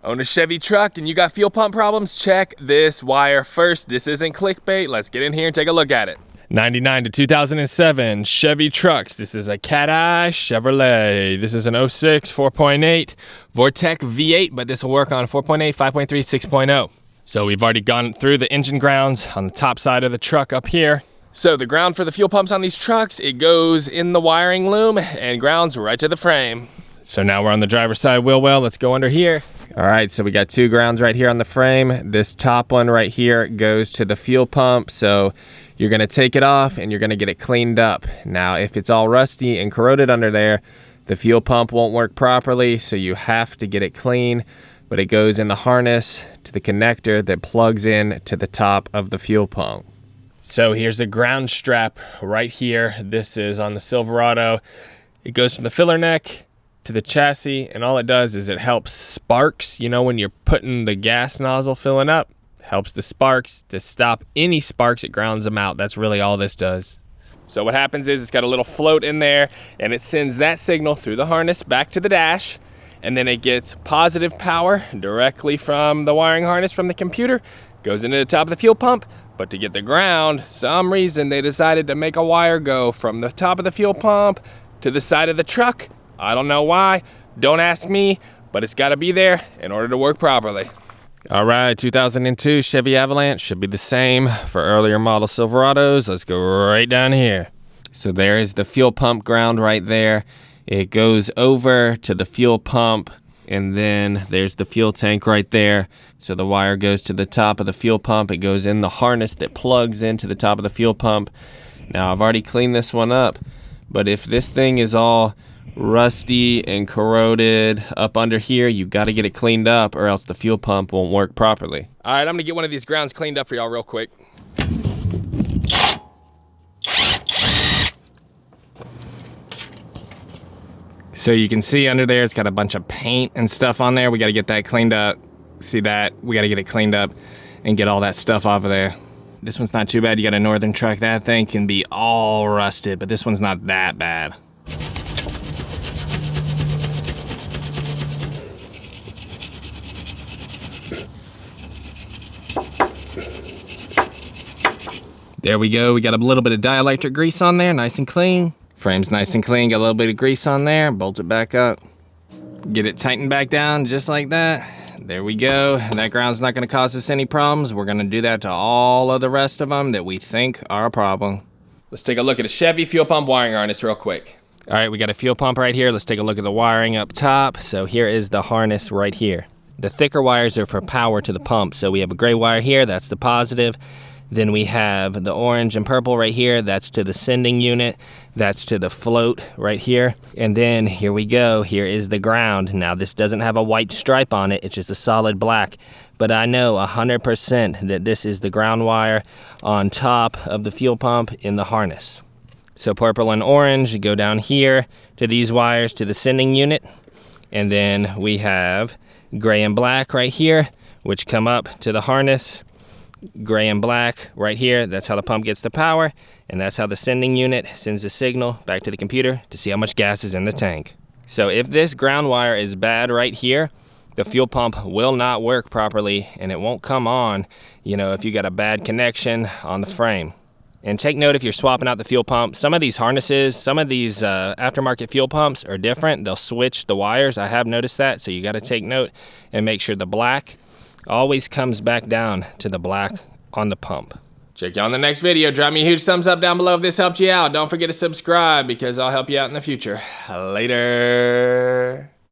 Own a Chevy truck and you got fuel pump problems? Check this wire first. This isn't clickbait. Let's get in here and take a look at it. 99 to 2007 Chevy trucks. This is a cat eye Chevrolet. This is an 06 4.8 Vortec V8, but this will work on 4.8, 5.3, 6.0. So we've already gone through the engine grounds on the top side of the truck up here. So the ground for the fuel pumps on these trucks, it goes in the wiring loom and grounds right to the frame. So now we're on the driver's side wheel well. Let's go under here. All right, so we got two grounds right here on the frame. This top one right here goes to the fuel pump. So you're gonna take it off and you're gonna get it cleaned up. Now, if it's all rusty and corroded under there, the fuel pump won't work properly, so you have to get it clean, but it goes in the harness to the connector that plugs in to the top of the fuel pump. So here's the ground strap right here. This is on the Silverado. It goes from the filler neck to the chassis, and all it does is it helps sparks. You know, when you're putting the gas nozzle filling up, helps the sparks. To stop any sparks, it grounds them out. That's really all this does. So what happens is it's got a little float in there and it sends that signal through the harness back to the dash, and then it gets positive power directly from the wiring harness from the computer, goes into the top of the fuel pump. But to get the ground, some reason they decided to make a wire go from the top of the fuel pump to the side of the truck. I don't know why, don't ask me, but it's gotta be there in order to work properly. All right, 2002 Chevy Avalanche should be the same for earlier model Silverados. Let's go right down here. So there is the fuel pump ground right there. It goes over to the fuel pump, and then there's the fuel tank right there. So the wire goes to the top of the fuel pump. It goes in the harness that plugs into the top of the fuel pump. Now, I've already cleaned this one up, but if this thing is all rusty and corroded up under here, you got to get it cleaned up or else the fuel pump won't work properly. All right, I'm gonna get one of these grounds cleaned up for y'all real quick. So you can see under there, it's got a bunch of paint and stuff on there. We got to get that cleaned up. See that? We got to get it cleaned up and get all that stuff off of there. This one's not too bad. You got a Northern truck. That thing can be all rusted, but this one's not that bad. There we go. We got a little bit of dielectric grease on there, nice and clean. Frame's nice and clean, got a little bit of grease on there, bolt it back up. Get it tightened back down just like that. There we go. That ground's not gonna cause us any problems. We're gonna do that to all of the rest of them that we think are a problem. Let's take a look at a Chevy fuel pump wiring harness real quick. All right, we got a fuel pump right here. Let's take a look at the wiring up top. So here is the harness right here. The thicker wires are for power to the pump. So we have a gray wire here, that's the positive. Then we have the orange and purple right here. That's to the sending unit. That's to the float right here. And then here we go. Here is the ground. Now this doesn't have a white stripe on it. It's just a solid black. But I know 100% that this is the ground wire on top of the fuel pump in the harness. So purple and orange go down here to these wires to the sending unit. And then we have gray and black right here, which come up to the harness. Gray and black right here, that's how the pump gets the power, and that's how the sending unit sends the signal back to the computer to see how much gas is in the tank. So if this ground wire is bad right here, the fuel pump will not work properly and it won't come on, you know, if you got a bad connection on the frame. And take note if you're swapping out the fuel pump, some of these harnesses, some of these aftermarket fuel pumps are different. They'll switch the wires. I have noticed that, so you got to take note and make sure the black always comes back down to the black on the pump. Check you on the next video. Drop me a huge thumbs up down below if this helped you out. Don't forget to subscribe because I'll help you out in the future. Later.